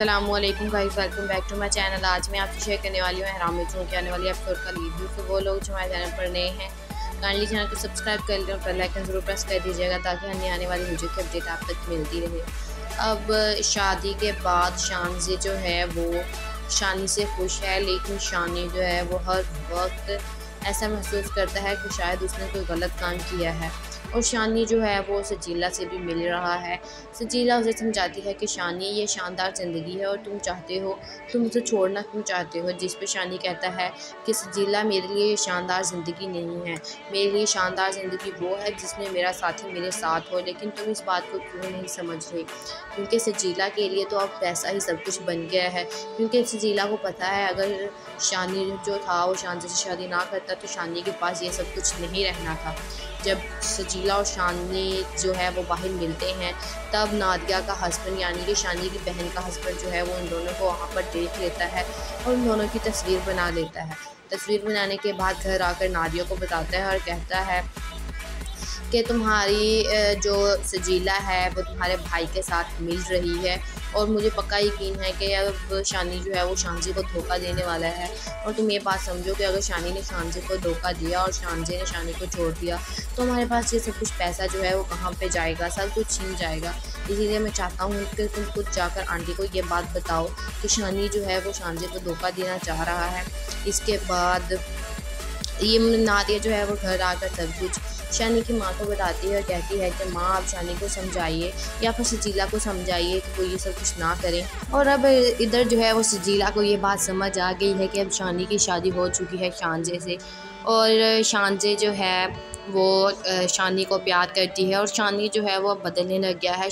अस्सलामुअलैकुम guys, welcome back to my channel. आज मैं आपसे शेयर करने वाली हूँ एहराम में के आने वाली एपिसोड का रिव्यू। तो वो लोग जो हमारे चैनल पर नए हैं, काइंडली चैनल को सब्सक्राइब कर लें और बेल आइकन ज़रूर प्रेस कर दीजिएगा ताकि आने आने वाली वीडियो की अपडेट आप तक मिलती रहे। अब शादी के बाद शानज़ी जो है वो शानी से खुश है, लेकिन शानी जो है वो हर वक्त ऐसा महसूस करता है कि शायद उसने कोई गलत काम किया है। और शानी जो है वो सजीला से भी मिल रहा है। सजीला उसे समझाती है कि शानी, ये शानदार ज़िंदगी है और तुम उसे छोड़ना क्यों चाहते हो। जिस पे शानी कहता है कि सजीला, मेरे लिए ये शानदार ज़िंदगी नहीं है, मेरे लिए शानदार ज़िंदगी वो है जिसमें मेरा साथी मेरे साथ हो। लेकिन तुम इस बात को क्यों नहीं समझ रहे, क्योंकि सजीला के लिए तो अब पैसा ही सब कुछ बन गया है। क्योंकि सजीला को पता है अगर शानी जो था वो शानी से शादी ना करता तो शानी के पास ये सब कुछ नहीं रहना था। जब सजीला और शानी जो है वो बाहर मिलते हैं तब नादिया का हस्बैंड यानी कि शानी की बहन का हस्बैंड जो है वो उन दोनों को वहाँ पर देख लेता है और उन दोनों की तस्वीर बना लेता है। तस्वीर बनाने के बाद घर आकर नादिया को बताता है और कहता है कि तुम्हारी जो सजीला है वो तुम्हारे भाई के साथ मिल रही है और मुझे पक्का यकीन है कि अब शानी जो है वो शानजी को धोखा देने वाला है। और तुम ये बात समझो कि अगर शानी ने शानजी को धोखा दिया और शानजी ने शानी को छोड़ दिया तो हमारे पास ये सब कुछ पैसा जो है वो कहाँ पे जाएगा, सब कुछ छीन जाएगा। इसीलिए मैं चाहता हूँ कि तुम खुद जाकर आंटी को ये बात बताओ कि शानी जो है वो शानजी को धोखा देना चाह रहा है। इसके बाद ये नादिया जो है वो घर आकर सब कुछ शानी की माँ को बताती है और कहती है कि माँ, आप शानी को समझाइए या फिर सजीला को समझाइए कि वो ये सब कुछ ना करें। और अब इधर जो है वो सजीला को ये बात समझ आ गई है कि अब शानी की शादी हो चुकी है शानजे से, और शानजे जो है वो शानी को प्यार करती है और शानी जो है वो अब बदलने लग गया है।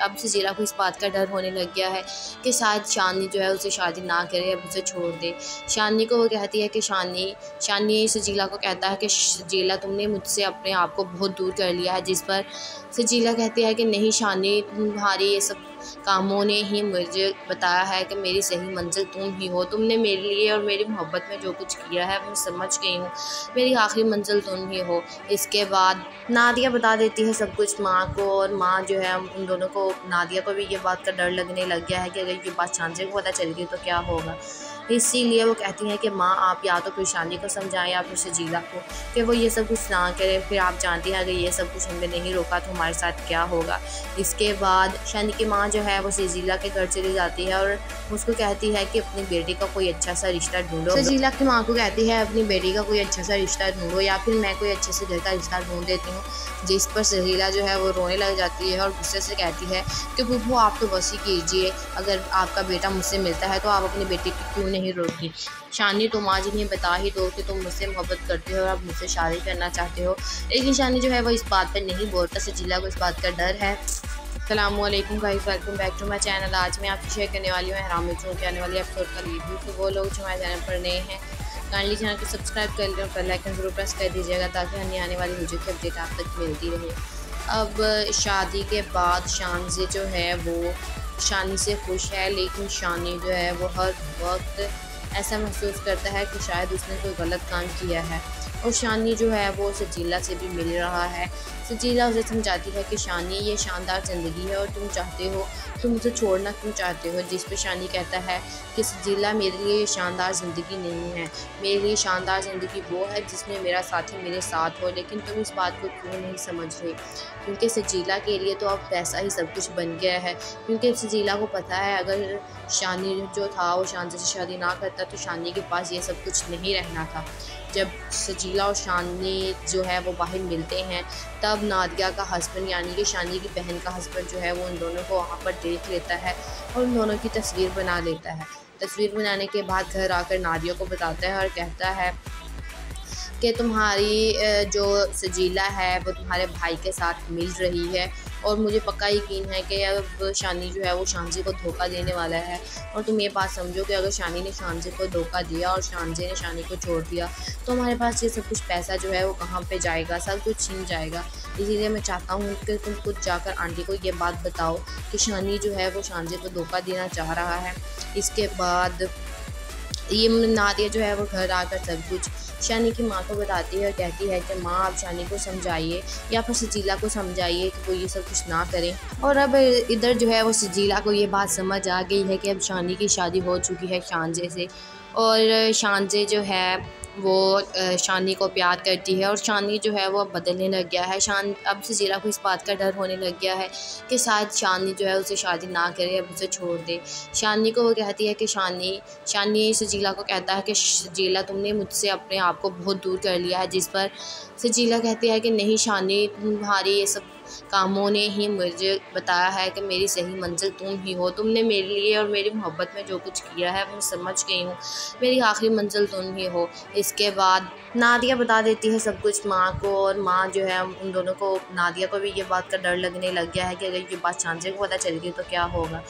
अब सजीला को इस बात का डर होने लग गया है कि शायद शानी जो है उसे शादी ना करे, अब उसे छोड़ दे। शानी को वो कहती है कि शानी सजीला को कहता है कि सजीला, तुमने मुझसे अपने आप को बहुत दूर कर लिया है। जिस पर सजीला कहती है कि नहीं शानी, तुम्हारी ये सब कामों ने ही मुझे बताया है कि मेरी सही मंजिल तुम ही हो। तुमने मेरे लिए और मेरी मोहब्बत में जो कुछ किया है मैं समझ गई हूँ, मेरी आखिरी मंजिल तुम ही हो। इसके बाद नादिया बता देती है सब कुछ माँ को, और माँ जो है उन दोनों को, नादिया को भी ये बात का डर लगने लग गया है कि अगर ये बात शानजे को पता चल गई तो क्या होगा। इसीलिए वो कहती हैं कि माँ, आप या तो फिर शानी को समझाएं या फिर सजीला को कि वो ये सब कुछ ना करे। फिर आप जानती हैं अगर ये सब कुछ हमने नहीं रोका तो हमारे साथ क्या होगा। इसके बाद शानी की माँ जो है वो सजीला के घर चली जाती है और उसको कहती है कि अपनी बेटी का कोई अच्छा सा रिश्ता ढूंढो। सजीला की माँ को कहती है अपनी बेटी का कोई अच्छा सा रिश्ता ढूंढो या फिर मैं कोई अच्छे से घर का रिश्ता ढूंढ देती हूँ। जिस पर सजीला जो है वो रोने लग जाती है और गुस्से से कहती है कि बुब्बू, आप तो बस ही कीजिए, अगर आपका बेटा मुझसे मिलता है तो आप अपनी बेटी की क्यों नहीं रोकी। शानी, तुम आज इन्हें बता ही दो कि तुम मुझसे मोहब्बत करते हो और आप मुझसे शादी करना चाहते हो। लेकिन शानी जो है वो इस बात पर नहीं बोलता, सजीला को इस बात का डर है। अस्सलामुअलैकुम guys, welcome back to my channel. आज मैं आपसे शेयर करने वाली हूँ एहराम में के आने वाली एपिसोड का रिव्यू। तो वो लोग जो हमारे चैनल पर नए हैं, काइंडली चैनल को सब्सक्राइब कर लें और बेल आइकन ज़रूर प्रेस कर दीजिएगा ताकि आने वाली वीडियो की अपडेट आप तक मिलती रहे। अब शादी के बाद शानज़ी जो है वो शानी से खुश है, लेकिन शानी जो है वो हर वक्त ऐसा महसूस करता है कि शायद उसने कोई गलत काम किया है। और शानी जो है वो सजीला से भी मिल रहा है। सजीला उसे समझाती है कि शानी, ये शानदार ज़िंदगी है और तुम उसे छोड़ना क्यों चाहते हो। जिस पे शानी कहता है कि सजीला, मेरे लिए ये शानदार ज़िंदगी नहीं है, मेरे लिए शानदार ज़िंदगी वो है जिसमें मेरा साथी मेरे साथ हो। लेकिन तुम इस बात को क्यों नहीं समझ रहे, क्योंकि सजीला के लिए तो अब पैसा ही सब कुछ बन गया है। क्योंकि सजीला को पता है अगर शानी जो था वो शानजी से शादी ना करता तो शानी के पास ये सब कुछ नहीं रहना था। जब सजीला और शानी जो है वो बाहर मिलते हैं तब नादिया का हस्बैंड यानी कि शानी की बहन का हस्बैंड जो है वो उन दोनों को वहाँ पर देख लेता है और उन दोनों की तस्वीर बना लेता है। तस्वीर बनाने के बाद घर आकर नादिया को बताता है और कहता है कि तुम्हारी जो सजीला है वो तुम्हारे भाई के साथ मिल रही है और मुझे पक्का यकीन है कि अब शानी जो है वो शानजी को धोखा देने वाला है। और तुम ये बात समझो कि अगर शानी ने शानजी को धोखा दिया और शानजी ने शानी को छोड़ दिया तो हमारे पास ये सब कुछ पैसा जो है वो कहाँ पे जाएगा, सब कुछ छीन जाएगा। इसीलिए मैं चाहता हूँ कि तुम खुद जाकर आंटी को ये बात बताओ कि शानी जो है वो शानजी को धोखा देना चाह रहा है। इसके बाद ये नादिया जो है वो घर आकर सब कुछ शानी की माँ को बताती है और कहती है कि माँ आप शानी को समझाइए या फिर सजीला को समझाइए कि वो ये सब कुछ ना करें। और अब इधर जो है वो सजीला को ये बात समझ आ गई है कि अब शानी की शादी हो चुकी है शानजे से, और शानजे जो है वो शानी को प्यार करती है और शानी जो है वो अब बदलने लग गया है। अब सजीला को इस बात का डर होने लग गया है कि शायद शानी जो है उसे शादी ना करे, अब उसे छोड़ दे। शानी को वो कहती है कि शानी सजीला को कहता है कि सजीला तुमने मुझसे अपने आप को बहुत दूर कर लिया है, जिस पर सजीला कहती है कि नहीं शानी, तुम्हारी ये सब कामों ने ही मुझे बताया है कि मेरी सही मंजिल तुम ही हो। तुमने मेरे लिए और मेरी मोहब्बत में जो कुछ किया है मैं समझ गई हूँ, मेरी आखिरी मंजिल तुम ही हो। इसके बाद नादिया बता देती है सब कुछ माँ को, और माँ जो है उन दोनों को, नादिया को भी ये बात का डर लगने लग गया है कि अगर ये बात शानजे को पता चल गई तो क्या होगा।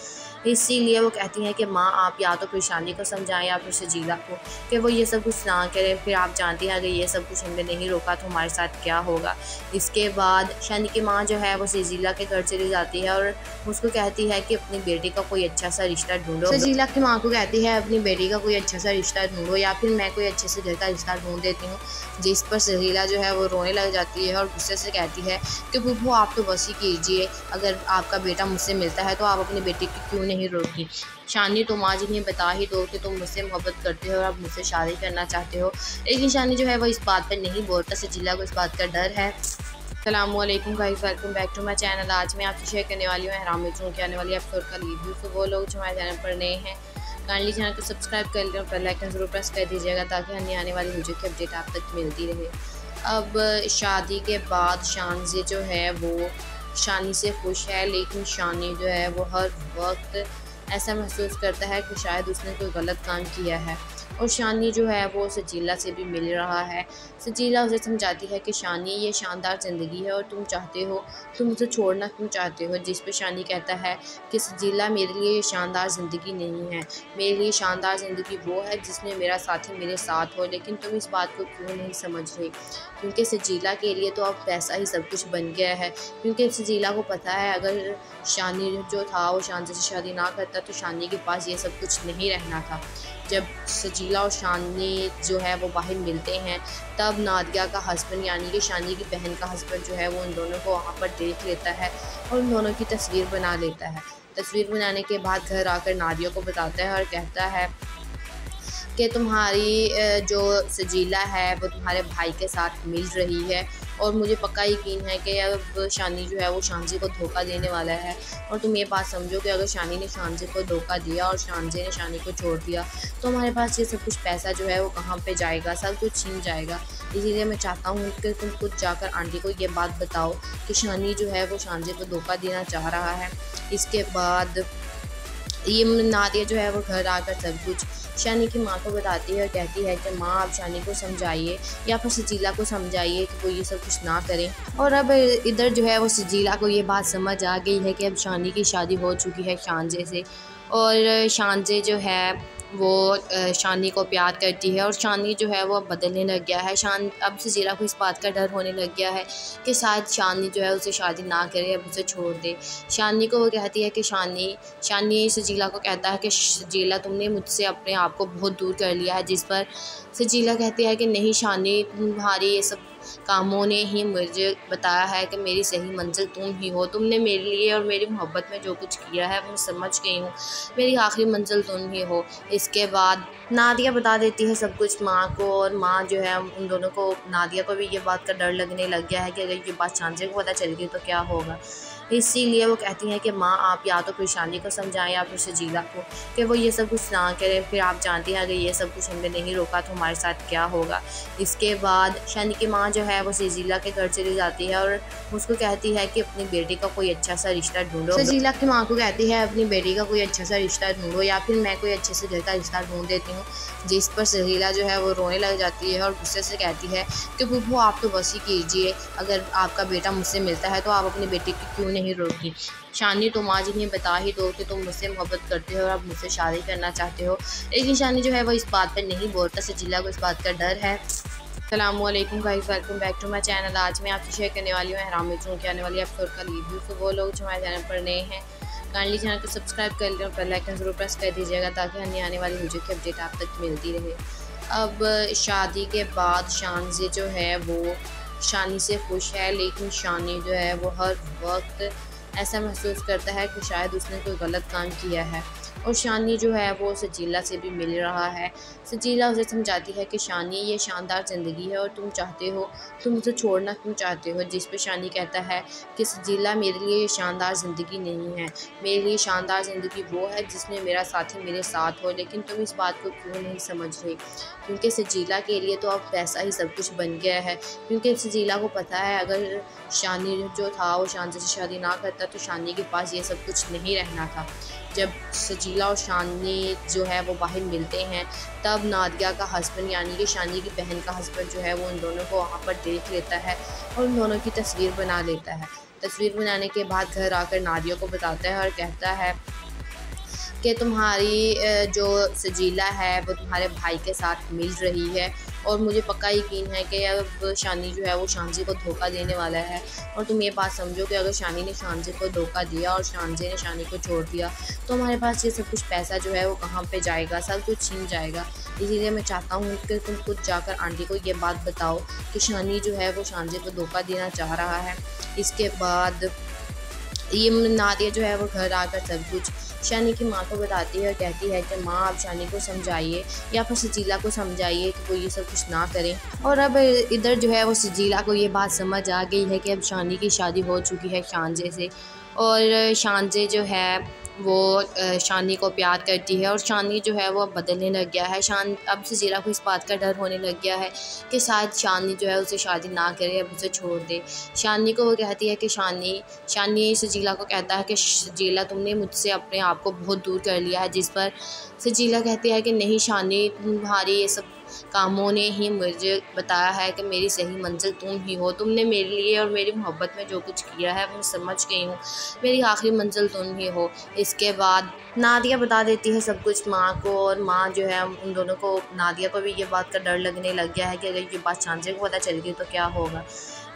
इसीलिए वो कहती हैं कि माँ आप या तो फिर शानी को समझाएं या फिर सजीला को कि वो ये सब कुछ ना करें, फिर आप जानती हैं अगर ये सब कुछ हमने नहीं रोका तो हमारे साथ क्या होगा। इसके बाद शानी की माँ जो है वो सजीला के घर चली जाती है और उसको कहती है कि अपनी बेटी का कोई अच्छा सा रिश्ता ढूंढो। सजीला की माँ को कहती है अपनी बेटी का कोई अच्छा सा रिश्ता ढूंढो या फिर मैं कोई अच्छे से घर का रिश्ता ढूंढ देती हूँ। जिस पर सजीला जो है वो रोने लग जाती है और गुस्से से कहती है कि बुब्बू आप तो बस ही कीजिए, अगर आपका बेटा मुझसे मिलता है तो आप अपनी बेटी की क्यों नहीं रोकी। शानी तुम आज इन्हें बता ही दो कि तुम मुझसे मोहब्बत करते हो और अब मुझसे शादी करना चाहते हो। लेकिन शानी जो है वो इस बात पर नहीं बोलता, सजीला को इस बात का डर है। अस्सलामुअलैकुम guys, welcome back to my channel. आज मैं आपसे शेयर करने वाली हूँ एहराम मिर्चों के आने वाली एपिसोड का रिव्यू। तो वो लोग जो हमारे चैनल पर नए हैं काइंडली चैनल को सब्सक्राइब कर लें और बेल आइकन ज़रूर प्रेस कर दीजिएगा ताकि अन्य आने वाली वीडियो की अपडेट आप तक मिलती रहे। अब शादी के बाद शानजे जो है वो शानी से खुश है, लेकिन शानी जो है वो हर वक्त ऐसा महसूस करता है कि शायद उसने कोई गलत काम किया है। और शानी जो है वो सजीला से भी मिल रहा है। सजीला उसे समझाती है कि शानी ये शानदार ज़िंदगी है और तुम उसे छोड़ना क्यों चाहते हो। जिस पे शानी कहता है कि सजीला मेरे लिए ये शानदार ज़िंदगी नहीं है, मेरे लिए शानदार ज़िंदगी वो है जिसमें मेरा साथी मेरे साथ हो। लेकिन तुम इस बात को क्यों नहीं समझ रहे, क्योंकि सजीला के लिए तो अब पैसा ही सब कुछ बन गया है। क्योंकि सजीला को पता है अगर शानी जो था वो शानजे से शादी ना करता तो शानी के पास ये सब कुछ नहीं रहना था। जब सजीला और शानी जो है वो बाहर मिलते हैं तब नादिया का हस्बैंड यानी कि शानी की बहन का हस्बैंड जो है वो उन दोनों को वहाँ पर देख लेता है और उन दोनों की तस्वीर बना लेता है। तस्वीर बनाने के बाद घर आकर नादिया को बताता है और कहता है कि तुम्हारी जो सजीला है वो तुम्हारे भाई के साथ मिल रही है और मुझे पक्का यकीन है कि अब शानी जो है वो शानजे को धोखा देने वाला है। और तुम ये बात समझो कि अगर शानी ने शानजे को धोखा दिया और शानजे ने शानी को छोड़ दिया तो हमारे पास ये सब कुछ पैसा जो है वो कहाँ पे जाएगा, सब कुछ छीन जाएगा। इसीलिए मैं चाहता हूँ कि तुम खुद जाकर आंटी को ये बात बताओ कि शानी जो है वो शानजे को धोखा देना चाह रहा है। इसके बाद ये नादिया जो है वो घर आकर सब कुछ शानी की माँ को बताती है और कहती है कि माँ आप शानी को समझाइए या फिर सजीला को समझाइए कि वो ये सब कुछ ना करें। और अब इधर जो है वो सजीला को ये बात समझ आ गई है कि अब शानी की शादी हो चुकी है शानजे से, और शानजे जो है वो शानी को प्यार करती है और शानी जो है वो अब बदलने लग गया है। अब सजीला को इस बात का डर होने लग गया है कि शायद शानी जो है उसे शादी ना करे, अब उसे छोड़ दे। शानी को वो कहती है कि शानी सजीला को कहता है कि सजीला तुमने मुझसे अपने आप को बहुत दूर कर लिया है। जिस पर सजीला कहती है कि नहीं शानी, तुम्हारी ये सब कामों ने ही मुझे बताया है कि मेरी सही मंजिल तुम ही हो। तुमने मेरे लिए और मेरी मोहब्बत में जो कुछ किया है मैं समझ गई हूँ, मेरी आखिरी मंजिल तुम ही हो। इसके बाद नादिया बता देती है सब कुछ माँ को, और माँ जो है उन दोनों को, नादिया को भी ये बात का डर लगने लग गया है कि अगर ये बात शानजे को पता चल गई तो क्या होगा। इसीलिए वो कहती हैं कि माँ आप या तो फिर शानी को समझाएं या फिर सजीला को कि वो ये सब कुछ ना करें, फिर आप जानती हैं अगर ये सब कुछ हमने नहीं रोका तो हमारे साथ क्या होगा। इसके बाद शानी की माँ जो है वो सजीला के घर चली जाती है और उसको कहती है कि अपनी बेटी का कोई अच्छा सा रिश्ता ढूंढो। सजीला की माँ को कहती है अपनी बेटी का कोई अच्छा सा रिश्ता ढूंढो या फिर मैं कोई अच्छे से घर का रिश्ता ढूंढ देती हूँ। जिस पर सजीला जो है वो रोने लग जाती है और गुस्से से कहती है कि बुब्बू आप तो बस ही कीजिए, अगर आपका बेटा मुझसे मिलता है तो आप अपनी बेटी की क्यों नहीं रोकी। शानी तुम आज इन्हें बता ही दो कि तुम मुझसे मोहब्बत करते हो और अब मुझसे शादी करना चाहते हो। लेकिन शानी जो है वो इस बात पर नहीं बोलता, सजीला को इस बात का डर है। अस्सलामुअलैकुम guys, welcome back to my channel. आज मैं आपसे शेयर करने वाली हूँ एहराम मिर्चों के आने वाली एपिसोड का रिव्यू। तो वो लोग जो हमारे चैनल पर नए हैं काइंडली चैनल को सब्सक्राइब कर लें और बेल आइकन ज़रूर प्रेस कर दीजिएगा ताकि अन्य आने वाली वीडियो की अपडेट आप तक मिलती रहे। अब शादी के बाद शानज़े जो है वो शानी से खुश है, लेकिन शानी जो है वो हर वक्त ऐसा महसूस करता है कि शायद उसने कोई गलत काम किया है। और शानी जो है वो सजीला से भी मिल रहा है। सजीला उसे समझाती है कि शानी, ये शानदार ज़िंदगी है और तुम उसे छोड़ना क्यों चाहते हो। जिस पे शानी कहता है कि सजीला, मेरे लिए ये शानदार ज़िंदगी नहीं है, मेरे लिए शानदार ज़िंदगी वो है जिसमें मेरा साथी मेरे साथ हो। लेकिन तुम इस बात को क्यों नहीं समझ रही, क्योंकि सजीला के लिए तो अब पैसा ही सब कुछ बन गया है। क्योंकि सजीला को पता है अगर शानी जो था वो शानज़े से शादी ना करता तो शानी के पास ये सब कुछ नहीं रहना था। जब सजीला और शानी जो है वो बाहर मिलते हैं तब नादिया का हस्बैंड यानी कि शानी की बहन का हस्बैंड जो है वो उन दोनों को वहाँ पर देख लेता है और उन दोनों की तस्वीर बना लेता है। तस्वीर बनाने के बाद घर आकर नादिया को बताता है और कहता है कि तुम्हारी जो सजीला है वो तुम्हारे भाई के साथ मिल रही है और मुझे पक्का यकीन है कि अब शानी जो है वो शानज़े को धोखा देने वाला है। और तुम ये बात समझो कि अगर शानी ने शानज़े को धोखा दिया और शानज़े ने शानी को छोड़ दिया तो हमारे पास ये सब कुछ पैसा जो है वो कहाँ पे जाएगा, सब कुछ छीन जाएगा। इसीलिए मैं चाहता हूँ कि तुम खुद जाकर आंटी को ये बात बताओ कि शानी जो है वो शानज़े को धोखा देना चाह रहा है। इसके बाद ये नादिया जो है वो घर आकर सब कुछ शानी की माँ को बताती है और कहती है कि माँ, आप शानी को समझाइए या फिर सजीला को समझाइए कि वो ये सब कुछ ना करें। और अब इधर जो है वो सजीला को ये बात समझ आ गई है कि अब शानी की शादी हो चुकी है शानज़े से, और शानज़े जो है वो शानी को प्यार करती है और शानी जो है वो अब बदलने लग गया है। अब सजीला को इस बात का डर होने लग गया है कि शायद शानी जो है उसे शादी ना करे, अब उसे छोड़ दे। शानी को वो कहती है कि शानी सजीला को कहता है कि सजीला, तुमने मुझसे अपने आप को बहुत दूर कर लिया है। जिस पर सजीला कहती है कि नहीं शानी, तुम्हारी ये सब कामों ने ही मुझे बताया है कि मेरी सही मंजिल तुम ही हो। तुमने मेरे लिए और मेरी मोहब्बत में जो कुछ किया है मैं समझ गई हूँ, मेरी आखिरी मंजिल तुम ही हो। इसके बाद नादिया बता देती है सब कुछ माँ को, और माँ जो है उन दोनों को, नादिया को भी ये बात का डर लगने लग गया है कि अगर ये बात शानज़े को पता चल गई तो क्या होगा।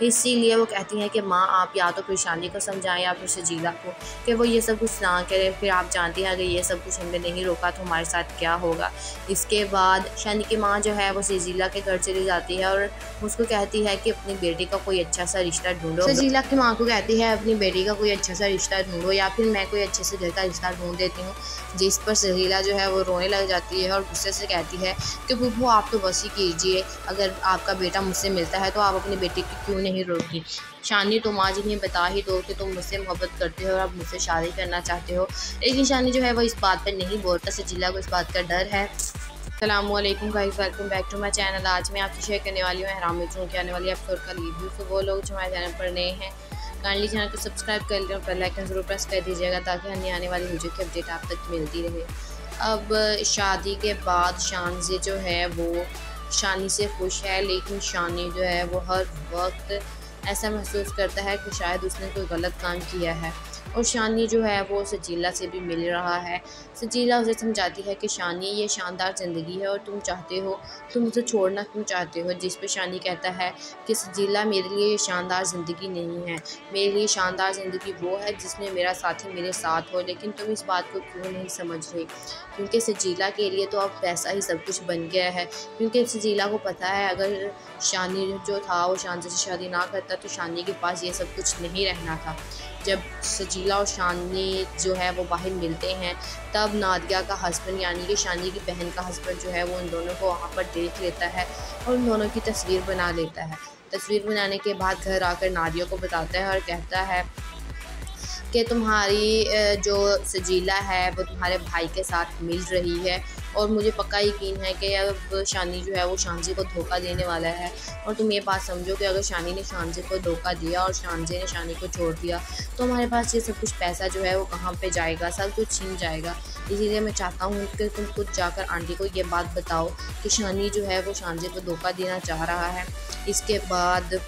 इसीलिए वो कहती हैं कि माँ, आप या तो फिर शानी को समझाएं या फिर सजीला को कि वो ये सब कुछ ना करे। फिर आप जानती हैं अगर ये सब कुछ हमने नहीं रोका तो हमारे साथ क्या होगा। इसके बाद शानी की माँ जो है वो सजीला के घर चली जाती है और उसको कहती है कि अपनी बेटी का कोई अच्छा सा रिश्ता ढूंढो। सजीला की माँ को कहती है अपनी बेटी का कोई अच्छा सा रिश्ता ढूंढो या फिर मैं कोई अच्छे से घर का रिश्ता ढूंढ देती हूँ। जिस पर सजीला जो है वो रोने लग जाती है और गुस्से से कहती है कि बुब्बू, आप तो बस ही कीजिए, अगर आपका बेटा मुझसे मिलता है तो आप अपनी बेटी की क्यों नहीं रोकी। शानी, तुम आज इन्हें बता ही दो कि तुम मुझसे मोहब्बत करते हो और अब मुझसे शादी करना चाहते हो। लेकिन शानी जो है वो इस बात पर नहीं बोलता, सजीला को इस बात का डर है। अस्सलामुअलैकुम guys, welcome back to my channel. आज मैं आपसे शेयर करने वाली हूँ एहराम मिर्चों के आने वाली एपिसोड का रिव्यू। तो वो लोग जो हमारे चैनल पर नए हैं काइंडली चैनल को सब्सक्राइब कर लें और बेल आइकन ज़रूर प्रेस कर दीजिएगा ताकि अन्य आने वाली वीडियो की अपडेट आप तक मिलती रहे। अब शादी के बाद शानज़े जो है वो शानी से खुश है, लेकिन शानी जो है वो हर वक्त ऐसा महसूस करता है कि शायद उसने कोई गलत काम किया है। और शानी जो है वो सजीला से भी मिल रहा है। सजीला उसे समझाती है कि शानी, ये शानदार ज़िंदगी है और तुम उसे छोड़ना क्यों चाहते हो। जिस पे शानी कहता है कि सजीला, मेरे लिए ये शानदार ज़िंदगी नहीं है, मेरे लिए शानदार ज़िंदगी वो है जिसमें मेरा साथी मेरे साथ हो। लेकिन तुम इस बात को क्यों नहीं समझ रही, क्योंकि सजीला के लिए तो अब पैसा ही सब कुछ बन गया है। क्योंकि सजीला को पता है अगर शानी जो था वो शानज़े से शादी ना करता तो शानी के पास ये सब कुछ नहीं रहना था। जब सजीला और शानी जो है वो बाहर मिलते हैं तब नादिया का हस्बैंड यानी कि शानी की बहन का हस्बैंड जो है वो उन दोनों को वहाँ पर देख लेता है और उन दोनों की तस्वीर बना लेता है। तस्वीर बनाने के बाद घर आकर नादिया को बताता है और कहता है कि तुम्हारी जो सजीला है वो तुम्हारे भाई के साथ मिल रही है और मुझे पक्का यकीन है कि अब शानी जो है वो शानज़े को धोखा देने वाला है। और तुम ये बात समझो कि अगर शानी ने शानज़े को धोखा दिया और शानज़े ने शानी को छोड़ दिया तो हमारे पास ये सब कुछ पैसा जो है वो कहाँ पे जाएगा, सब कुछ छीन जाएगा। इसीलिए मैं चाहता हूँ कि तुम खुद जाकर आंटी को ये बात बताओ कि शानी जो है वो शानज़े को धोखा देना चाह रहा है। इसके बाद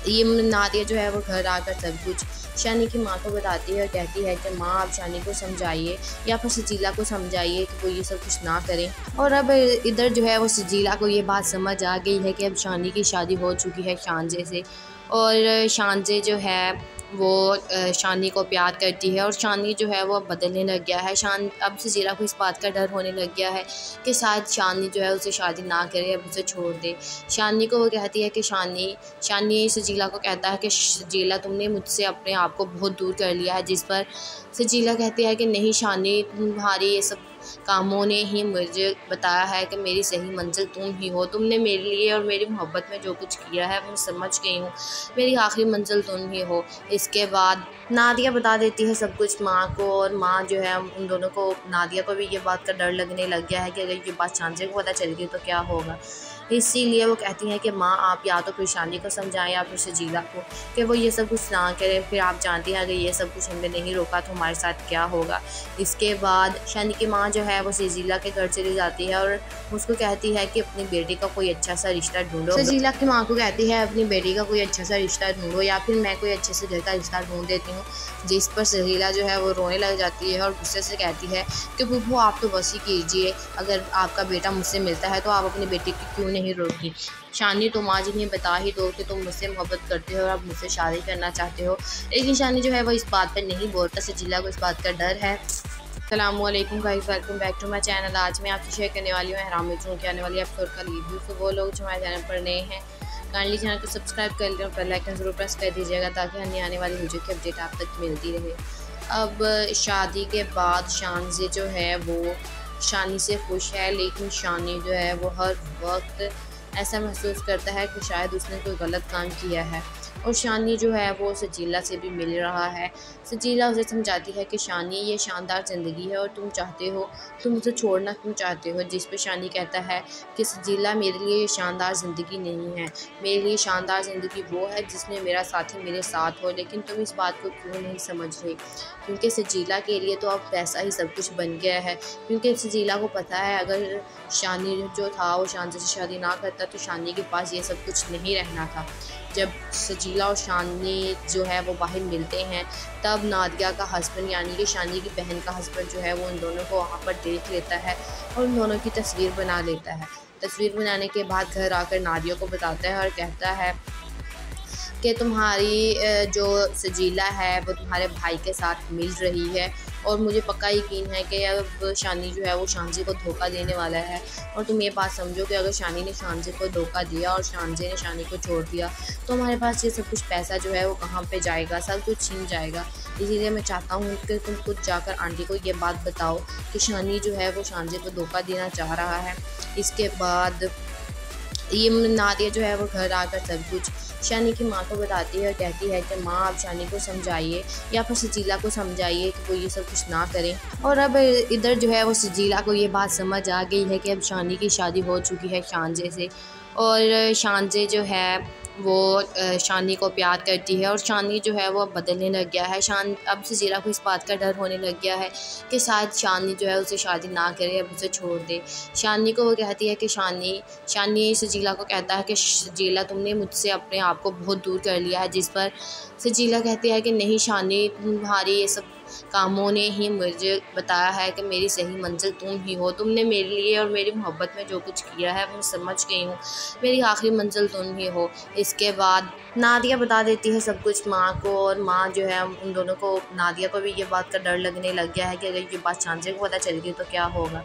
ये नादिया जो है वो घर आकर सब कुछ शानी की माँ को बताती है और कहती है कि माँ, आप शानी को समझाइए या फिर सजीला को समझाइए कि वो ये सब कुछ ना करें। और अब इधर जो है वो सजीला को ये बात समझ आ गई है कि अब शानी की शादी हो चुकी है शानज़े से, और शानज़े जो है शानी को प्यार करती है और शानी जो है वो बदलने लग गया है। अब सजीला को इस बात का डर होने लग गया है कि शायद शानी जो है उसे शादी ना करे, अब उसे छोड़ दे। शानी को वो कहती है कि शानी सजीला को कहता है कि सजीला तुमने मुझसे अपने आप को बहुत दूर कर लिया है, जिस पर सजीला कहती है कि नहीं शानी, तुम्हारी ये सब कामों ने ही मुझे बताया है कि मेरी सही मंजिल तुम ही हो। तुमने मेरे लिए और मेरी मोहब्बत में जो कुछ किया है मैं समझ गई हूँ, मेरी आखिरी मंजिल तुम ही हो। इसके बाद नादिया बता देती है सब कुछ माँ को, और माँ जो है उन दोनों को, नादिया को भी ये बात का डर लगने लग गया है कि अगर ये बात शांजे को पता चल गई तो क्या होगा। इसीलिए वो कहती हैं कि माँ आप या तो फिर शानी को समझाएं या फिर सजीला को कि वो ये सब कुछ ना करें। फिर आप जानती हैं अगर ये सब कुछ हमने नहीं रोका तो हमारे साथ क्या होगा। इसके बाद शानी की माँ जो है वो सजीला के घर चली जाती है और उसको कहती है कि अपनी बेटी का कोई अच्छा सा रिश्ता ढूंढो। सजीला की माँ को कहती है अपनी बेटी का कोई अच्छा सा रिश्ता ढूंढो या फिर मैं कोई अच्छे से घर का रिश्ता ढूंढ देती हूँ। जिस पर सजीला जो है वो रोने लग जाती है और गुस्से से कहती है कि बुब्बू आप तो बस ही कीजिए, अगर आपका बेटा मुझसे मिलता है तो आप अपनी बेटी की क्यों नहीं रोकी। शानी तुम आज इन्हें बता ही दो कि तुम मुझसे मोहब्बत करते हो और आप मुझसे शादी करना चाहते हो। लेकिन शानी जो है वो इस बात पर नहीं बोलता, सजीला को इस बात का डर है। अस्सलामुअलैकुम guys, welcome back to my channel. आज मैं आपसे शेयर करने वाली हूँ एहराम मिर्चों की आने वाली एपिसोड का रिव्यू। तो वो लोग जो हमारे चैनल पर नए हैं काइंडली चैनल को सब्सक्राइब कर लें और बेल आइकन ज़रूर प्रेस कर दीजिएगा ताकि अन्य आने वाली वीडियो की अपडेट आप तक मिलती रहे। अब शादी के बाद शानज़े जो है वो शानी से खुश है, लेकिन शानी जो है वो हर वक्त ऐसा महसूस करता है कि शायद उसने कोई गलत काम किया है। और शानी जो है वो सजीला से भी मिल रहा है। सजीला उसे समझाती है कि शानी ये शानदार ज़िंदगी है और तुम उसे छोड़ना क्यों चाहते हो। जिस पे शानी कहता है कि सजीला मेरे लिए ये शानदार ज़िंदगी नहीं है, मेरे लिए शानदार ज़िंदगी वो है जिसमें मेरा साथी मेरे साथ हो। लेकिन तुम इस बात को क्यों नहीं समझ रहे, क्योंकि सजीला के लिए तो अब पैसा ही सब कुछ बन गया है। क्योंकि सजीला को पता है अगर शानी जो था वो शानी से शादी ना करता तो शानी के पास ये सब कुछ नहीं रहना था। जब सजीला और शानी जो है वो बाहर मिलते हैं तब नादिया का हस्बैंड यानी कि शानी की बहन का हस्बैंड जो है वो उन दोनों को वहाँ पर देख लेता है और उन दोनों की तस्वीर बना लेता है। तस्वीर बनाने के बाद घर आकर नादिया को बताता है और कहता है कि तुम्हारी जो सजीला है वो तुम्हारे भाई के साथ मिल रही है और मुझे पक्का यकीन है कि अब शानी जो है वो शानजे को धोखा देने वाला है। और तुम ये बात समझो कि अगर शानी ने शानजे को धोखा दिया और शानजे ने शानी को छोड़ दिया तो हमारे पास ये सब कुछ पैसा जो है वो कहाँ पे जाएगा, सब कुछ छीन जाएगा। इसीलिए मैं चाहता हूँ कि तुम खुद जाकर आंटी को ये बात बताओ कि शानी जो है वो शानजे को धोखा देना चाह रहा है। इसके बाद ये नादिया जो है वो घर आकर सब कुछ शानी की माँ को बताती है और कहती है कि माँ आप शानी को समझाइए या फिर सजीला को समझाइए कि वो ये सब कुछ ना करें। और अब इधर जो है वो सजीला को ये बात समझ आ गई है कि अब शानी की शादी हो चुकी है शानजे से, और शानजे जो है वो शानी को प्यार करती है और शानी जो है वो बदलने लग गया है। अब सजीला को इस बात का डर होने लग गया है कि शायद शानी जो है उसे शादी ना करे, अब उसे छोड़ दे। शानी को वो कहती है कि शानी सजीला को कहता है कि सजीला तुमने मुझसे अपने आप को बहुत दूर कर लिया है। जिस पर सजीला कहती है कि नहीं शानी, तुम्हारी ये सब कामों ने ही मुझे बताया है कि मेरी सही मंजिल तुम ही हो। तुमने मेरे लिए और मेरी मोहब्बत में जो कुछ किया है मैं समझ गई हूँ, मेरी आखिरी मंजिल तुम ही हो। इसके बाद नादिया बता देती है सब कुछ माँ को, और माँ जो है उन दोनों को, नादिया को भी ये बात का डर लगने लग गया है कि अगर ये बात शानजे को पता चल गई तो क्या होगा।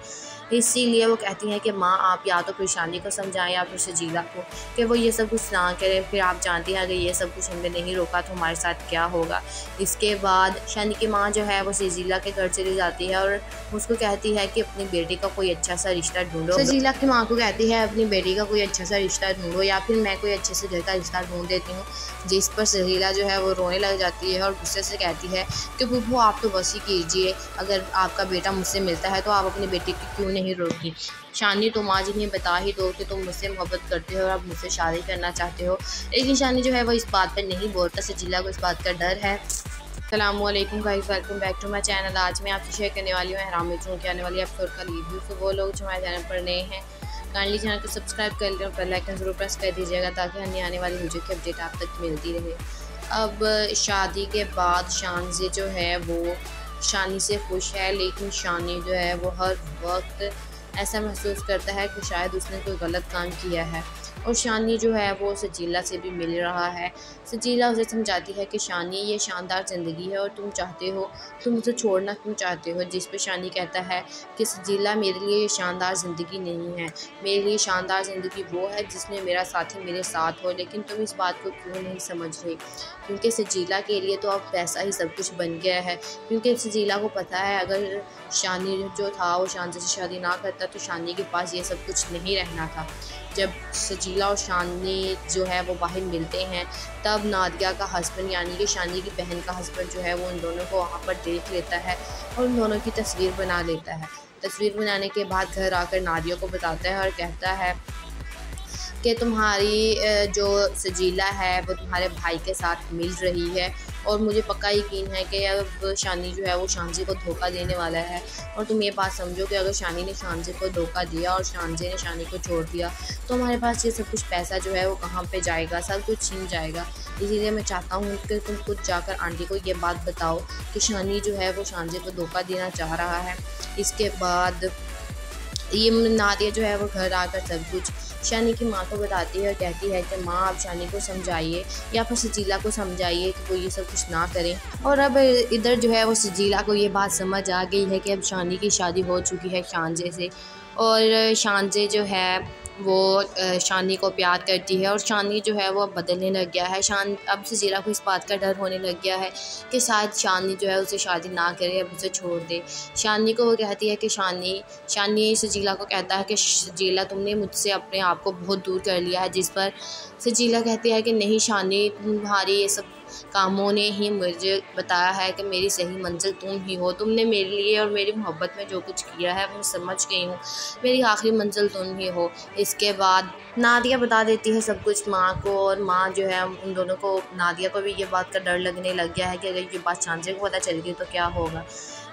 इसीलिए वो कहती हैं कि माँ आप या तो फिर शानी को समझाएं या फिर सजीला को कि वो ये सब कुछ ना करें। फिर आप जानती हैं अगर ये सब कुछ हमने नहीं रोका तो हमारे साथ क्या होगा। इसके बाद शानी की माँ जो है वो सजीला के घर चली जाती है और उसको कहती है कि अपनी बेटी का कोई अच्छा सा रिश्ता ढूंढो। सजीला की माँ को कहती है अपनी बेटी का कोई अच्छा सा रिश्ता ढूंढो या फिर मैं कोई अच्छे से घर का रिश्ता ढूंढ देती हूँ। जिस पर सजीला जो है वो रोने लग जाती है और गुस्से से कहती है कि बुब्बू आप तो बस ही कीजिए, अगर आपका बेटा मुझसे मिलता है तो आप अपनी बेटी की क्यों नहीं रोकी। शानी तुम आज इन्हें बता ही दो कि तुम मुझसे मोहब्बत करते हो और आप मुझसे शादी करना चाहते हो। लेकिन शानी जो है वो इस बात पर नहीं बोलता, सजीला को इस बात का डर है। अस्सलामुअलैकुम guys, welcome back to my channel. आज मैं आपसे शेयर करने वाली हूँ एहराम मिर्चों की आने वाली एपिसोड का रिव्यू। तो वो लोग जो हमारे चैनल पर नए हैं काइंडली चैनल को सब्सक्राइब कर लें और बेल आइकन ज़रूर प्रेस कर दीजिएगा ताकि अन्य आने वाली वीडियो की अपडेट आप तक मिलती रहे। अब शादी के बाद शानज़े जो है वो शानी से खुश है, लेकिन शानी जो है वो हर वक्त ऐसा महसूस करता है कि शायद उसने कोई गलत काम किया है। और शानी जो है वो सजीला से भी मिल रहा है। सजीला उसे समझाती है कि शानी, ये शानदार ज़िंदगी है और तुम उसे छोड़ना क्यों चाहते हो। जिस पे शानी कहता है कि सजीला, मेरे लिए ये शानदार ज़िंदगी नहीं है, मेरे लिए शानदार ज़िंदगी वो है जिसमें मेरा साथी मेरे साथ हो। लेकिन तुम इस बात को क्यों नहीं समझ रहे, क्योंकि सजीला के लिए तो अब पैसा ही सब कुछ बन गया है। क्योंकि सजीला को पता है अगर शानी जो था वो शानी से शादी ना करता तो शानी के पास ये सब कुछ नहीं रहना था। जब सजीला और शानी जो है वो बाहर मिलते हैं तब नादिया का हस्बैंड यानी कि शानी की बहन का हस्बैंड जो है वो उन दोनों को वहाँ पर देख लेता है और उन दोनों की तस्वीर बना लेता है। तस्वीर बनाने के बाद घर आकर नादिया को बताता है और कहता है कि तुम्हारी जो सजीला है वो तुम्हारे भाई के साथ मिल रही है और मुझे पक्का यकीन है कि अब शानी जो है वो शानजी को धोखा देने वाला है। और तुम ये बात समझो कि अगर शानी ने शानजी को धोखा दिया और शानजी ने शानी को छोड़ दिया तो हमारे पास ये सब कुछ पैसा जो है वो कहाँ पे जाएगा, सब कुछ छीन जाएगा। इसीलिए मैं चाहता हूँ कि तुम खुद जाकर आंटी को ये बात बताओ कि शानी जो है वो शानजी को धोखा देना चाह रहा है। इसके बाद ये नादिया जो है वो घर आकर सब कुछ शानी की माँ को बताती है और कहती है कि माँ, आप शानी को समझाइए या फिर सजीला को समझाइए कि वो ये सब कुछ ना करें। और अब इधर जो है वो सजीला को ये बात समझ आ गई है कि अब शानी की शादी हो चुकी है शानजे से, और शानजे जो है वो शानी को प्यार करती है और शानी जो है वो अब बदलने लग गया है। अब सजीला को इस बात का डर होने लग गया है कि शायद शानी जो है उसे शादी ना करे, अब उसे छोड़ दे। शानी को वो कहती है कि शानी सजीला को कहता है कि सजीला, तुमने मुझसे अपने आप को बहुत दूर कर लिया है। जिस पर सजीला कहती है कि नहीं शानी, तुम्हारी ये सब कामों ने ही मुझे बताया है कि मेरी सही मंजिल तुम ही हो। तुमने मेरे लिए और मेरी मोहब्बत में जो कुछ किया है मैं समझ गई हूँ, मेरी आखिरी मंजिल तुम ही हो। इसके बाद नादिया बता देती है सब कुछ माँ को, और माँ जो है उन दोनों को, नादिया को भी ये बात का डर लगने लग गया है कि अगर ये बात शानजे को पता चल गई तो क्या होगा।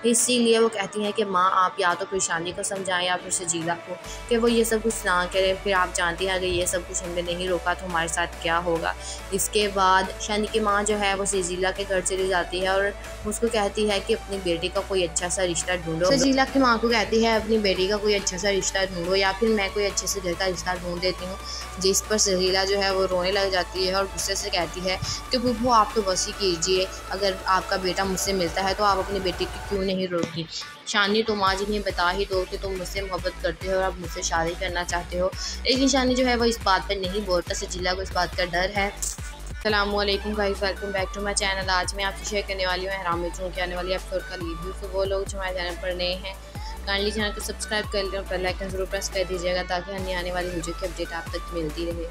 इसीलिए वो कहती हैं कि माँ, आप या तो फिर शानी को समझाएं या फिर सजीला को कि वो ये सब कुछ ना करें। फिर आप जानती हैं अगर ये सब कुछ हमने नहीं रोका तो हमारे साथ क्या होगा। इसके बाद शानी की माँ जो है वो सजीला के घर चली जाती है और उसको कहती है कि अपनी बेटी का कोई अच्छा सा रिश्ता ढूंढो। सजीला की माँ को कहती है अपनी बेटी का कोई अच्छा सा रिश्ता ढूंढो या फिर मैं कोई अच्छे से घर का रिश्ता ढूंढ देती हूँ। जिस पर सजीला जो है वो रोने लग जाती है और गुस्से से कहती है कि बुब्बू, आप तो बस ही कीजिए, अगर आपका बेटा मुझसे मिलता है तो आप अपनी बेटी की क्यों नहीं रोकी। शानी, तुम आज इन्हें बता ही दो कि तुम मुझसे मोहब्बत करते हो और आप मुझसे शादी करना चाहते हो। लेकिन शानी जो है वो इस बात पर नहीं बोलता, सजीला को इस बात का डर है। अस्सलामुअलैकुम guys, welcome back to my channel. आज मैं आपसे शेयर करने वाली हूँ एहराम में की आने वाली एपिसोड का रिव्यू। तो वो लोग जो हमारे चैनल पर नए हैं काइंडली चैनल को सब्सक्राइब कर लें और बेल आइकन ज़रूर प्रेस कर दीजिएगा ताकि अन्य आने वाली वीडियो की अपडेट आप तक मिलती रहे।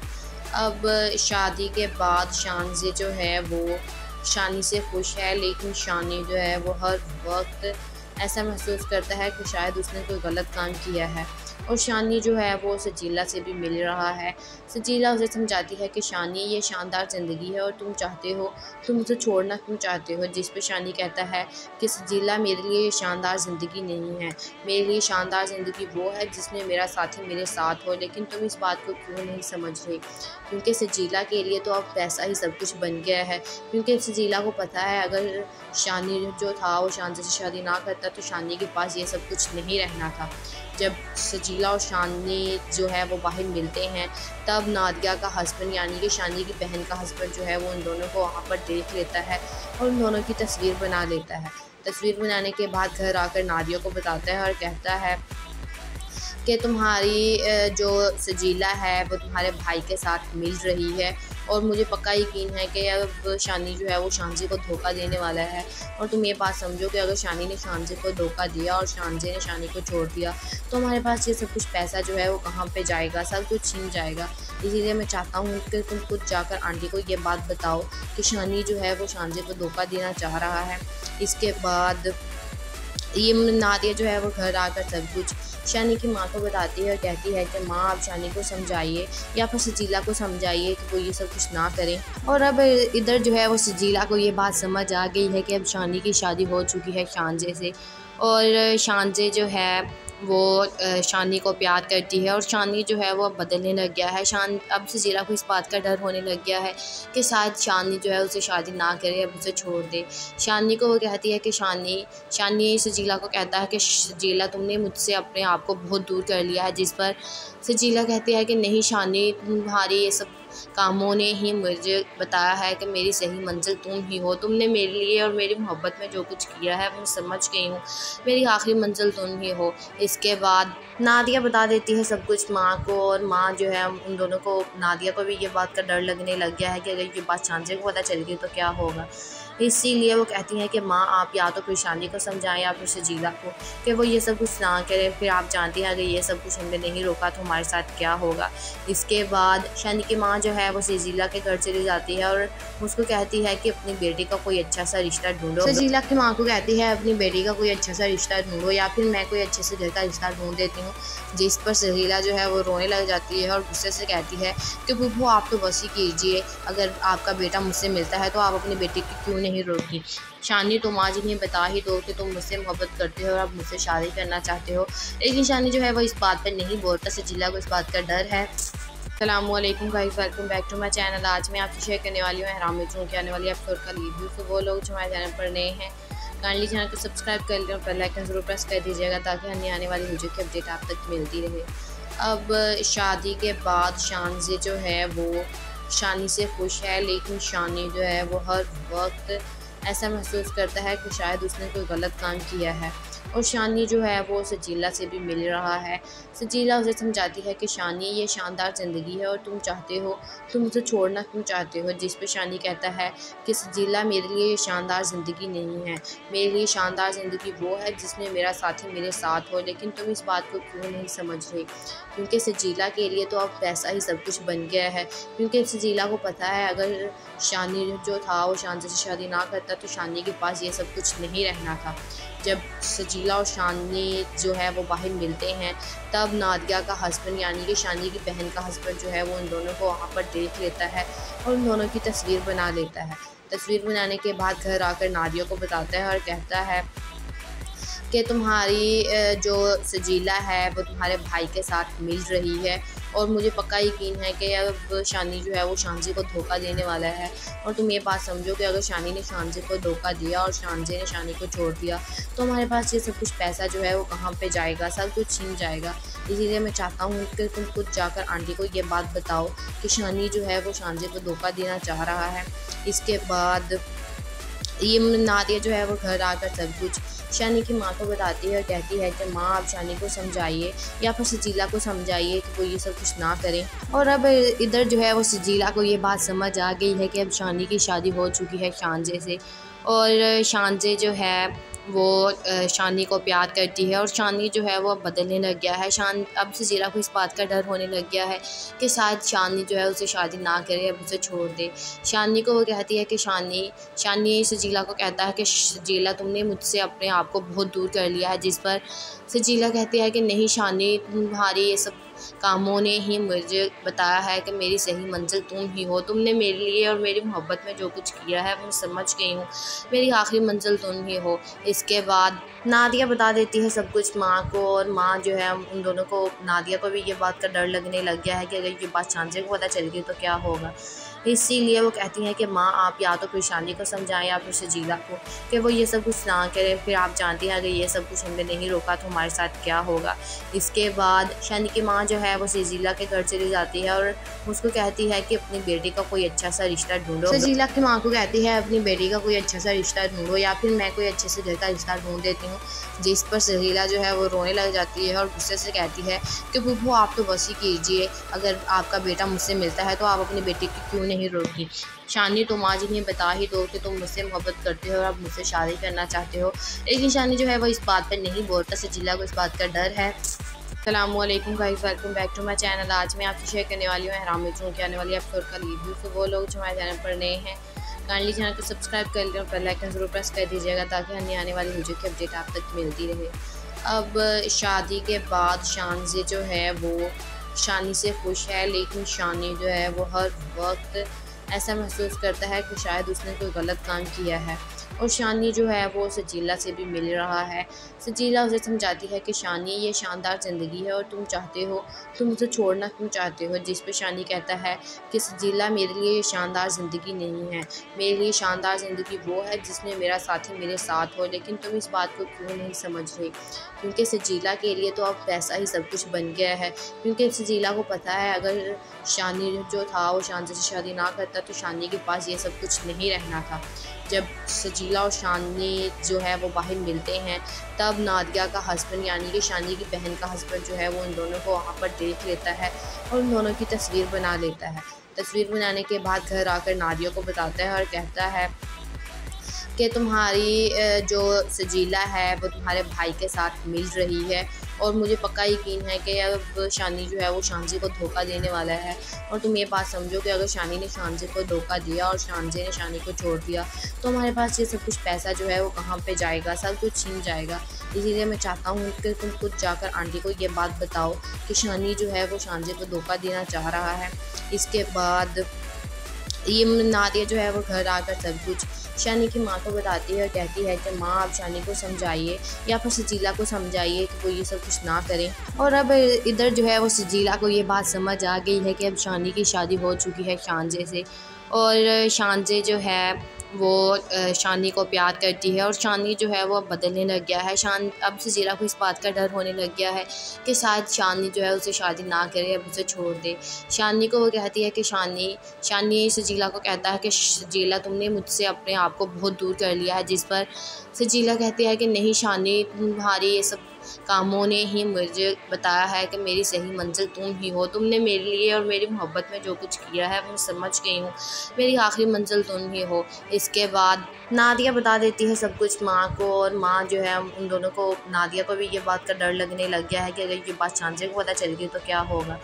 अब शादी के बाद शानजे जो है वो शानी से खुश है, लेकिन शानी जो है वो हर वक्त ऐसा महसूस करता है कि शायद उसने कोई गलत काम किया है। और शानी जो है वो सजीला से भी मिल रहा है। सजीला उसे समझाती है कि शानी, ये शानदार ज़िंदगी है और तुम उसे छोड़ना क्यों चाहते हो। जिस पे शानी कहता है कि सजीला, मेरे लिए ये शानदार ज़िंदगी नहीं है, मेरे लिए शानदार ज़िंदगी वो है जिसमें मेरा साथी मेरे साथ हो। लेकिन तुम इस बात को क्यों नहीं समझ रहे, क्योंकि सजीला के लिए तो अब पैसा ही सब कुछ बन गया है। क्योंकि सजीला को पता है अगर शानी जो था वो शानजे से शादी ना करता तो शानी के पास ये सब कुछ नहीं रहना था। जब सजीला और शानी जो है वो बाहर मिलते हैं तब नादिया का हस्बैंड यानी कि शानी की बहन का हस्बैंड जो है वो उन दोनों को वहाँ पर देख लेता है और उन दोनों की तस्वीर बना लेता है। तस्वीर बनाने के बाद घर आकर नादिया को बताता है और कहता है कि तुम्हारी जो सजीला है वो तुम्हारे भाई के साथ मिल रही है और मुझे पक्का यकीन है कि अब शानी जो है वो शानजी को धोखा देने वाला है। और तुम ये बात समझो कि अगर शानी ने शानजी को धोखा दिया और शानजी ने शानी को छोड़ दिया तो हमारे पास ये सब कुछ पैसा जो है वो कहाँ पे जाएगा, सब कुछ छीन जाएगा। इसीलिए मैं चाहता हूँ कि तुम खुद जाकर आंटी को ये बात बताओ कि शानी जो है वो शानजी को धोखा देना चाह रहा है। इसके बाद ये नादिया जो है वो घर आकर सब कुछ शानी की माँ को बताती है और कहती है कि माँ, आप शानी को समझाइए या फिर सजीला को समझाइए कि वो ये सब कुछ ना करें। और अब इधर जो है वो सजीला को ये बात समझ आ गई है कि अब शानी की शादी हो चुकी है शानजे से, और शानजे जो है वो शानी को प्यार करती है और शानी जो है वो अब बदलने लग गया है। अब सजीला को इस बात का डर होने लग गया है कि शायद शानी जो है उसे शादी ना करे, अब उसे छोड़ दे। शानी को वो कहती है कि शानी सजीला को कहता है कि सजीला तुमने मुझसे अपने आप को बहुत दूर कर लिया है, जिस पर सजीला कहती है कि नहीं शानी, तुम्हारी ये सब कामों ने ही मुझे बताया है कि मेरी सही मंजिल तुम ही हो। तुमने मेरे लिए और मेरी मोहब्बत में जो कुछ किया है मैं समझ गई हूँ, मेरी आखिरी मंजिल तुम ही हो। इसके बाद नादिया बता देती है सब कुछ माँ को, और माँ जो है उन दोनों को, नादिया को भी ये बात का डर लगने लग गया है कि अगर ये बात शांजे को पता चल गई तो क्या होगा। इसीलिए वो कहती हैं कि माँ आप या तो फिर शानी को समझाएं या फिर सजीला को कि वो ये सब कुछ ना करें। फिर आप जानती हैं अगर ये सब कुछ हमने नहीं रोका तो हमारे साथ क्या होगा। इसके बाद शानी की माँ जो है वो सजीला के घर चली जाती है और उसको कहती है कि अपनी बेटी का कोई अच्छा सा रिश्ता ढूंढो। सजीला की माँ को कहती है अपनी बेटी का कोई अच्छा सा रिश्ता ढूंढो या फिर मैं कोई अच्छे से घर का रिश्ता ढूंढ देती हूँ। जिस पर सजीला जो है वो रोने लग जाती है और गुस्से से कहती है कि बुब्बू आप तो बस ही कीजिए, अगर आपका बेटा मुझसे मिलता है तो आप अपनी बेटी की क्यों नहीं रोकी। शानी तुम आज इन्हें बता ही दो कि तुम मुझसे मोहब्बत करते हो और आप मुझसे शादी करना चाहते हो। लेकिन शानी जो है वो इस बात पर नहीं बोलता, सजीला को इस बात का डर है। अस्सलामुअलैकुम guys, welcome back to my channel. आज मैं आपसे शेयर करने वाली हूँ एहराम में के आने वाली एपिसोड का रिव्यू। तो वो लोग जो हमारे चैनल पर नए हैं काइंडली चैनल को सब्सक्राइब कर लें और बेल आइकन ज़रूर प्रेस कर दीजिएगा ताकि अन्य आने वाली वीडियो की अपडेट आप तक मिलती रहे। अब शादी के बाद शानज़े जो है वो शानी से खुश है, लेकिन शानी जो है वो हर वक्त ऐसा महसूस करता है कि शायद उसने कोई गलत काम किया है। और शानी जो है वो सजीला से भी मिल रहा है। सजीला उसे समझाती है कि शानी ये शानदार ज़िंदगी है और तुम उसे छोड़ना क्यों चाहते हो। जिस पे शानी कहता है कि सजीला मेरे लिए ये शानदार ज़िंदगी नहीं है, मेरे लिए शानदार ज़िंदगी वो है जिसमें मेरा साथी मेरे साथ हो। लेकिन तुम इस बात को क्यों नहीं समझ रहे, क्योंकि सजीला के लिए तो अब पैसा ही सब कुछ बन गया है। क्योंकि सजीला को पता है अगर शानी जो था वो शानी से शादी ना करता तो शानी के पास ये सब कुछ नहीं रहना था। जब सजीला और शानी जो है वो बाहर मिलते हैं तब नादिया का हस्बैंड यानी कि शानी की बहन का हस्बैंड जो है वो उन दोनों को वहाँ पर देख लेता है और उन दोनों की तस्वीर बना लेता है। तस्वीर बनाने के बाद घर आकर नादिया को बताता है और कहता है कि तुम्हारी जो सजीला है वो तुम्हारे भाई के साथ मिल रही है और मुझे पक्का यकीन है कि अब शानी जो है वो शानज़े को धोखा देने वाला है। और तुम ये बात समझो कि अगर शानी ने शानज़े को धोखा दिया और शानज़े ने शानी को छोड़ दिया तो हमारे पास ये सब कुछ पैसा जो है वो कहाँ पे जाएगा, सब कुछ छीन जाएगा। इसीलिए मैं चाहता हूँ कि तुम खुद जाकर आंटी को ये बात बताओ कि शानी जो है वो शानज़े को धोखा देना चाह रहा है। इसके बाद ये नादिया जो है वो घर आकर सब कुछ शानी की माँ को बताती है और कहती है कि माँ आप शानी को समझाइए या फिर सजीला को समझाइए कि वो ये सब कुछ ना करें। और अब इधर जो है वो सजीला को ये बात समझ आ गई है कि अब शानी की शादी हो चुकी है शानज़े से, और शानज़े जो है वो शानी को प्यार करती है और शानी जो है वो अब बदलने लग गया है। अब सजीला को इस बात का डर होने लग गया है कि शायद शानी जो है उसे शादी ना करे, अब उसे छोड़ दे। शानी को वो कहती है कि शानी सजीला को कहता है कि सजीला तुमने मुझसे अपने आप को बहुत दूर कर लिया है। जिस पर सजीला कहती है कि नहीं शानी, तुम्हारी ये सब कामों ने ही मुझे बताया है कि मेरी सही मंजिल तुम ही हो। तुमने मेरे लिए और मेरी मोहब्बत में जो कुछ किया है मैं समझ गई हूँ, मेरी आखिरी मंजिल तुम ही हो। इसके बाद नादिया बता देती है सब कुछ माँ को, और माँ जो है उन दोनों को, नादिया को भी ये बात का डर लगने लग गया है कि अगर ये बात शानज़े को पता चल गई तो क्या होगा। इसीलिए वो कहती हैं कि माँ आप या तो फिर शानी को समझाएं या फिर सजीला को कि वो ये सब कुछ ना करें। फिर आप जानती हैं अगर ये सब कुछ हमने नहीं रोका तो हमारे साथ क्या होगा। इसके बाद शानी की माँ जो है वो सजीला के घर चली जाती है और उसको कहती है कि अपनी बेटी का कोई अच्छा सा रिश्ता ढूंढो। सजीला की माँ को कहती है अपनी बेटी का कोई अच्छा सा रिश्ता ढूंढो या फिर मैं कोई अच्छे से घर का रिश्ता ढूंढ देती हूँ। जिस पर सजीला जो है वो रोने लग जाती है और गुस्से से कहती है कि बुब्बू आप तो बस ही कीजिए, अगर आपका बेटा मुझसे मिलता है तो आप अपनी बेटी की क्यों नहीं रोकी। शानी तुम आज इन्हें बता ही दो कि तुम मुझसे मोहब्बत करते हो और आप मुझसे शादी करना चाहते हो। लेकिन शानी जो है वो इस बात पर नहीं बोलता, सजीला को इस बात का डर है। अस्सलामुअलैकुम guys, welcome back to my channel. आज मैं आपसे शेयर करने वाली हूँ एहराम में के आने वाली एपिसोड का रिव्यू। तो वो लोग जो हमारे चैनल पर नए हैं काइंडली चैनल को सब्सक्राइब कर लें और बेल आइकन ज़रूर प्रेस कर दीजिएगा ताकि अन्य आने वाली वीडियो की अपडेट आप तक मिलती रहे। अब शादी के बाद शानज़े जो है वो शानी से खुश है, लेकिन शानी जो है वो हर वक्त ऐसा महसूस करता है कि शायद उसने कोई गलत काम किया है। और शानी जो है वो सजीला से भी मिल रहा है। सजीला उसे समझाती है कि शानी ये शानदार ज़िंदगी है और तुम चाहते हो, तुम उसे छोड़ना क्यों चाहते हो। जिस पे शानी कहता है कि सजीला मेरे लिए ये शानदार ज़िंदगी नहीं है, मेरे लिए शानदार ज़िंदगी वो है जिसमें मेरा साथी मेरे साथ हो। लेकिन तुम इस बात को क्यों नहीं समझ रहे, क्योंकि सजीला के लिए तो अब पैसा ही सब कुछ बन गया है। क्योंकि सजीला को पता है अगर शानी जो था वो शान से शादी ना करता तो शानी के पास ये सब कुछ नहीं रहना था। जब सजीला और शानी जो है वो बाहर मिलते हैं तब नादिया का हस्बैंड यानी कि शानी की बहन का हस्बैंड जो है वो उन दोनों को वहाँ पर देख लेता है और उन दोनों की तस्वीर बना लेता है। तस्वीर बनाने के बाद घर आकर नादिया को बताता है और कहता है कि तुम्हारी जो सजीला है वो तुम्हारे भाई के साथ मिल रही है और मुझे पक्का यकीन है कि अब शानी जो है वो शानजी को धोखा देने वाला है। और तुम ये बात समझो कि अगर शानी ने शानजी को धोखा दिया और शानजी ने शानी को छोड़ दिया तो हमारे पास ये सब कुछ पैसा जो है वो कहाँ पे जाएगा, सब कुछ छीन जाएगा। इसीलिए मैं चाहता हूँ कि तुम खुद जाकर आंटी को ये बात बताओ कि शानी जो है वो शानजी को धोखा देना चाह रहा है। इसके बाद ये नादिया जो है वो घर आकर सब कुछ शानी की माँ को बताती है और कहती है कि माँ आप शानी को समझाइए या फिर सजीला को समझाइए कि वो ये सब कुछ ना करें। और अब इधर जो है वो सजीला को ये बात समझ आ गई है कि अब शानी की शादी हो चुकी है शानजे से और शानजे जो है वो शानी को प्यार करती है और शानी जो है वो अब बदलने लग गया है। अब सजीला को इस बात का डर होने लग गया है कि शायद शानी जो है उसे शादी ना करे, अब उसे छोड़ दे। शानी को वो कहती है कि शानी सजीला को कहता है कि सजीला तुमने मुझसे अपने आप को बहुत दूर कर लिया है। जिस पर सजीला कहती है कि नहीं शानी, तुम्हारी ये सब कामों ने ही मुझे बताया है कि मेरी सही मंजिल तुम ही हो। तुमने मेरे लिए और मेरी मोहब्बत में जो कुछ किया है मैं समझ गई हूँ, मेरी आखिरी मंजिल तुम ही हो। इसके बाद नादिया बता देती है सब कुछ माँ को और माँ जो है उन दोनों को, नादिया को भी ये बात का डर लगने लग गया है कि अगर ये बात शानजे को पता चल गई तो क्या होगा।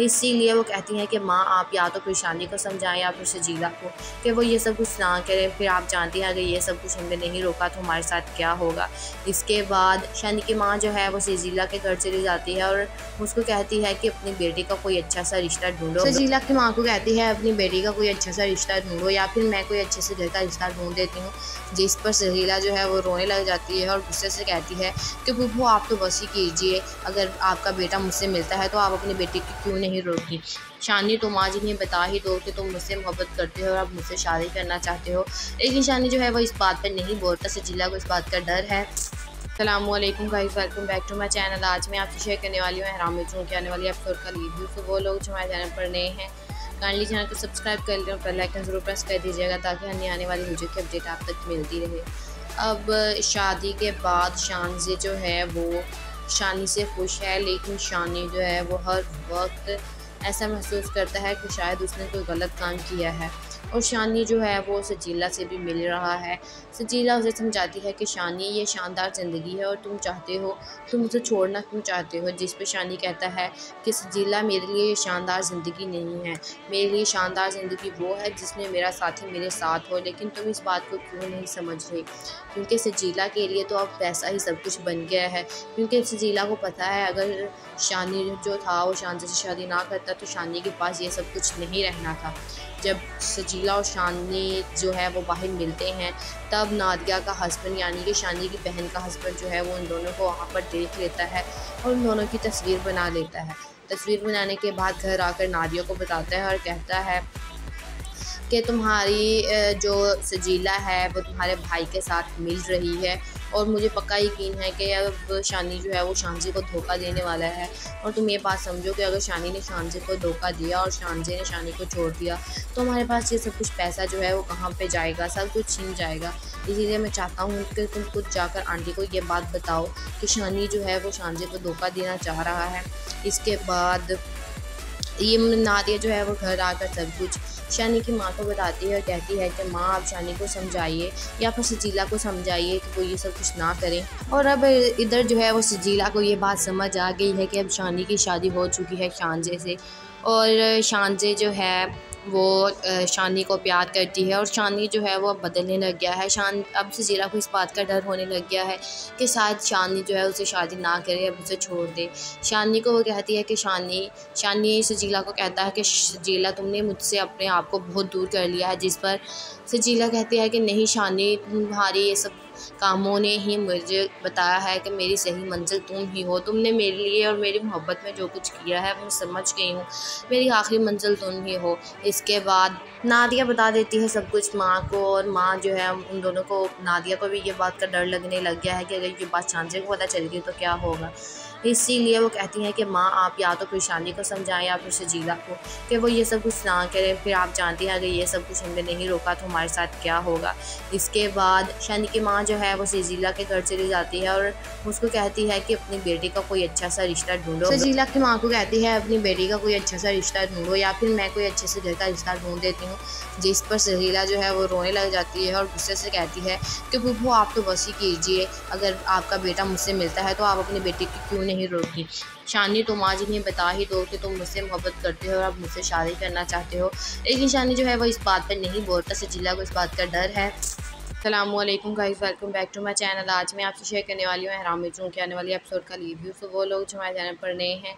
इसीलिए वो कहती हैं कि माँ आप या तो फिर शानी को समझाएं या फिर सजीला को कि वो ये सब कुछ ना करें। फिर आप जानती हैं अगर ये सब कुछ हमने नहीं रोका तो हमारे साथ क्या होगा। इसके बाद शानी की माँ जो है वो सजीला के घर चली जाती है और उसको कहती है कि अपनी बेटी का कोई अच्छा सा रिश्ता ढूंढो। सजीला की माँ को कहती है अपनी बेटी का कोई अच्छा सा रिश्ता ढूंढो या फिर मैं कोई अच्छे से घर का रिश्ता ढूंढ देती हूँ। जिस पर सजीला जो है वो रोने लग जाती है और गुस्से से कहती है कि बुब्बू आप तो बस ही कीजिए, अगर आपका बेटा मुझसे मिलता है तो आप अपनी बेटी की क्यों नहीं रोकी। शानी तुम आज इन्हें बता ही दो कि तुम मुझसे मोहब्बत करते हो और आप मुझसे शादी करना चाहते हो। लेकिन शानी जो है वो इस बात पर नहीं बोलता, सजीला को इस बात का डर है। अस्सलामुअलैकुम guys, welcome back to my channel. आज मैं आपसे शेयर करने वाली हूँ एहराम मिर्चों की आने वाली एपिसोड का रिव्यू। तो वो लोग जो हमारे चैनल पर नए हैं काइंडली चैनल को सब्सक्राइब कर लें और बेल आइकन ज़रूर प्रेस कर दीजिएगा ताकि आने वाली वीडियो की अपडेट आप तक मिलती रहे। अब शादी के बाद शानजे जो है वो शानी से खुश है, लेकिन शानी जो है वो हर वक्त ऐसा महसूस करता है कि शायद उसने कोई गलत काम किया है। और शानी जो है वो सजीला से भी मिल रहा है। सजीला उसे समझाती है कि शानी ये शानदार ज़िंदगी है और तुम चाहते हो, तुम उसे छोड़ना क्यों चाहते हो। जिस पे शानी कहता है कि सजीला मेरे लिए ये शानदार ज़िंदगी नहीं है, मेरे लिए शानदार ज़िंदगी वो है जिसमें मेरा साथी मेरे साथ हो। लेकिन तुम इस बात को क्यों नहीं समझ रहे, क्योंकि सजीला के लिए तो अब पैसा ही सब कुछ बन गया है। क्योंकि सजीला को पता है अगर शानी जो था वो शानजे से शादी ना करता तो शानी के पास ये सब कुछ नहीं रहना था। जब सजीला और शानी जो है वो बाहर मिलते हैं तब नादिया का हस्बैंड यानी कि शानी की बहन का हस्बैंड जो है वो उन दोनों को वहाँ पर देख लेता है और उन दोनों की तस्वीर बना लेता है। तस्वीर बनाने के बाद घर आकर नादिया को बताता है और कहता है कि तुम्हारी जो सजीला है वो तुम्हारे भाई के साथ मिल रही है और मुझे पक्का यकीन है कि अब शानी जो है वो शानजी को धोखा देने वाला है। और तुम ये बात समझो कि अगर शानी ने शानजी को धोखा दिया और शानजी ने शानी को छोड़ दिया तो हमारे पास ये सब कुछ पैसा जो है वो कहाँ पे जाएगा, सब कुछ छीन जाएगा। इसीलिए मैं चाहता हूँ कि तुम खुद जाकर आंटी को ये बात बताओ कि शानी जो है वो शानजी को धोखा देना चाह रहा है। इसके बाद ये नादिया जो है वो घर आकर सब कुछ शानी की माँ को बताती है और कहती है कि माँ आप शानी को समझाइए या फिर सजीला को समझाइए कि वो ये सब कुछ ना करें। और अब इधर जो है वो सजीला को ये बात समझ आ गई है कि अब शानी की शादी हो चुकी है शानजे से और शानजे जो है शानी को प्यार करती है और शानी जो है वो अब बदलने लग गया है। अब सजीला को इस बात का डर होने लग गया है कि शायद शानी जो है उसे शादी ना करे, अब उसे छोड़ दे। शानी को वो कहती है कि शानी सजीला को कहता है कि सजीला तुमने मुझसे अपने आप को बहुत दूर कर लिया है, जिस पर सजीला कहती है कि नहीं शानी, तुम्हारी ये सब कामों ने ही मुझे बताया है कि मेरी सही मंजिल तुम ही हो। तुमने मेरे लिए और मेरी मोहब्बत में जो कुछ किया है मैं समझ गई हूँ, मेरी आखिरी मंजिल तुम ही हो। इसके बाद नादिया बता देती है सब कुछ माँ को, और माँ जो है उन दोनों को, नादिया को भी ये बात का डर लगने लग गया है कि अगर ये बात शांजे को पता चल गई तो क्या होगा। इसीलिए वो कहती हैं कि माँ आप या तो फिर शानी को समझाएं या फिर सजीला को कि वो ये सब कुछ ना करें। फिर आप जानती हैं अगर ये सब कुछ हमने नहीं रोका तो हमारे साथ क्या होगा। इसके बाद शानी की माँ जो है वो सजीला के घर चली जाती है और उसको कहती है कि अपनी बेटी का कोई अच्छा सा रिश्ता ढूंढो। सजीला की माँ को कहती है अपनी बेटी का कोई अच्छा सा रिश्ता ढूंढो या फिर मैं कोई अच्छे से घर का रिश्ता ढूंढ देती हूँ। जिस पर सजीला जो है वो रोने लग जाती है और गुस्से से कहती है कि बुब्बू आप तो बस ही कीजिए, अगर आपका बेटा मुझसे मिलता है तो आप अपनी बेटी की क्यों नहीं रोकी। शानी तुम आज इन्हें बता ही दो कि तुम मुझसे मोहब्बत करते हो और आप मुझसे शादी करना चाहते हो। लेकिन शानी जो है वो इस बात पर नहीं बोलता, सजीला को इस बात का डर है। अस्सलामुअलैकुम guys, welcome back to my channel. आज मैं आपसे शेयर करने वाली हूँ अहराम मिर्चों के आने वाली एपिसोड का रिव्यू। तो वो लोग जो हमारे चैनल पर नए हैं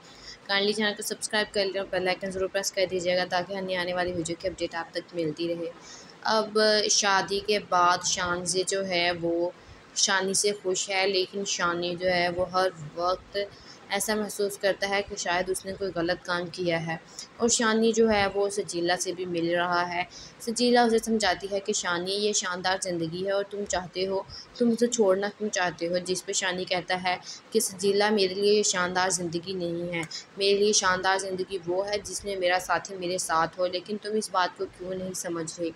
काइंडली चैनल को सब्सक्राइब कर लें और बेल आइकन ज़रूर प्रेस कर दीजिएगा ताकि अन्य आने वाली वीडियो की अपडेट आप तक मिलती रहे। अब शादी के बाद शानज़े जो है वो शानी से खुश है, लेकिन शानी जो है वो हर वक्त ऐसा महसूस करता है कि शायद उसने कोई गलत काम किया है। और शानी जो है वो सजीला से भी मिल रहा है। सजीला उसे समझाती है कि शानी ये शानदार ज़िंदगी है और तुम उसे छोड़ना क्यों चाहते हो। जिस पे शानी कहता है कि सजीला मेरे लिए ये शानदार ज़िंदगी नहीं है, मेरे लिए शानदार ज़िंदगी वो है जिसमें मेरा साथी मेरे साथ हो। लेकिन तुम इस बात को क्यों नहीं समझ रही,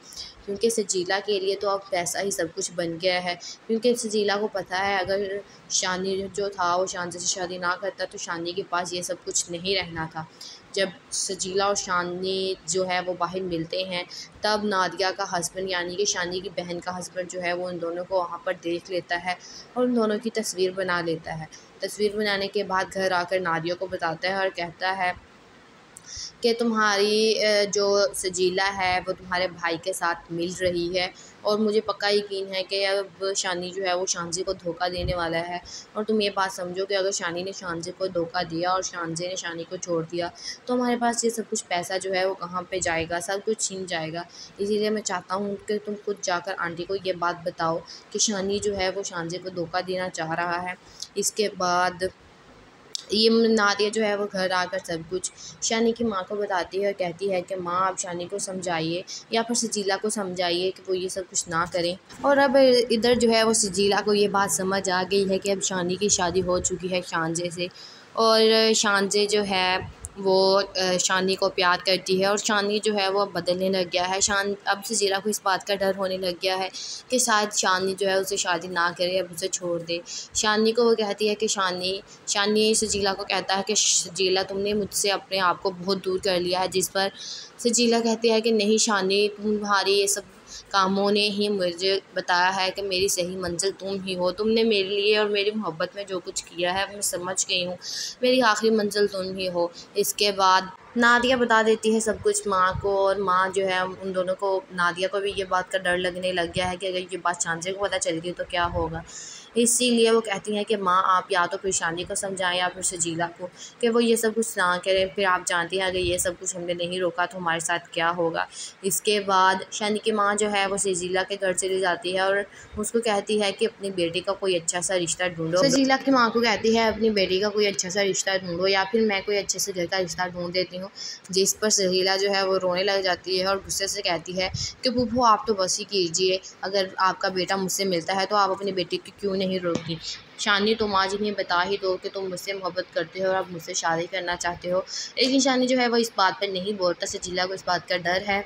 क्योंकि सजीला के लिए तो अब पैसा ही सब कुछ बन गया है। क्योंकि सजीला को पता है अगर शानी जो था वो शानज़े से शादी ना करता तो शानी के पास ये सब कुछ नहीं रहना था। जब सजीला और शानी जो है वो बाहर मिलते हैं तब नादिया का हस्बैंड यानी कि शानी की बहन का हस्बैंड जो है वो उन दोनों को वहाँ पर देख लेता है और उन दोनों की तस्वीर बना लेता है। तस्वीर बनाने के बाद घर आकर नादिया को बताता है और कहता है कि तुम्हारी जो सजीला है वो तुम्हारे भाई के साथ मिल रही है और मुझे पक्का यकीन है कि अब शानी जो है वो शानज़े को धोखा देने वाला है। और तुम ये बात समझो कि अगर शानी ने शानज़े को धोखा दिया और शानज़े ने शानी को छोड़ दिया तो हमारे पास ये सब कुछ पैसा जो है वो कहाँ पे जाएगा, सब कुछ छीन जाएगा। इसीलिए मैं चाहता हूँ कि तुम खुद जाकर आंटी को ये बात बताओ कि शानी जो है वो शानज़े को धोखा देना चाह रहा है। इसके बाद ये नादिया जो है वो घर आकर सब कुछ शानी की माँ को बताती है और कहती है कि माँ आप शानी को समझाइए या फिर सजीला को समझाइए कि वो ये सब कुछ ना करें। और अब इधर जो है वो सजीला को ये बात समझ आ गई है कि अब शानी की शादी हो चुकी है शानज़े से, और शानज़े जो है वो शानी को प्यार करती है और शानी जो है वो अब बदलने लग गया है। अब सजीला को इस बात का डर होने लग गया है कि शायद शानी जो है उसे शादी ना करे, अब उसे छोड़ दे। शानी को वो कहती है कि शानी सजीला को कहता है कि सजीला तुमने मुझसे अपने आप को बहुत दूर कर लिया है। जिस पर सजीला कहती है कि नहीं शानी, तुम्हारी ये सब कामों ने ही मुझे बताया है कि मेरी सही मंजिल तुम ही हो। तुमने मेरे लिए और मेरी मोहब्बत में जो कुछ किया है मैं समझ गई हूँ, मेरी आखिरी मंजिल तुम ही हो। इसके बाद नादिया बता देती है सब कुछ माँ को, और माँ जो है उन दोनों को, नादिया को भी ये बात का डर लगने लग गया है कि अगर ये बात शानज़े को पता चल गई तो क्या होगा। इसीलिए वो कहती हैं कि माँ आप या तो फिर शानी को समझाएं या फिर सजीला को कि वो ये सब कुछ ना करें। फिर आप जानती हैं अगर ये सब कुछ हमने नहीं रोका तो हमारे साथ क्या होगा। इसके बाद शानी की माँ जो है वो सजीला के घर चली जाती है और उसको कहती है कि अपनी बेटी का कोई अच्छा सा रिश्ता ढूंढो। सजीला की माँ को कहती है अपनी बेटी का कोई अच्छा सा रिश्ता ढूंढो या फिर मैं कोई अच्छे से घर का रिश्ता ढूंढ देती हूँ। जिस पर सजीला जो है वो रोने लग जाती है और गुस्से से कहती है कि बुब्बू आप तो बस ही कीजिए, अगर आपका बेटा मुझसे मिलता है तो आप अपनी बेटी की क्यों नहीं रोकी। शानी तुम आज इन्हें बता ही दो कि तुम मुझसे मोहब्बत करते हो और आप मुझसे शादी करना चाहते हो। लेकिन शानी जो है वो इस बात पर नहीं बोलता, सजीला को इस बात का डर है।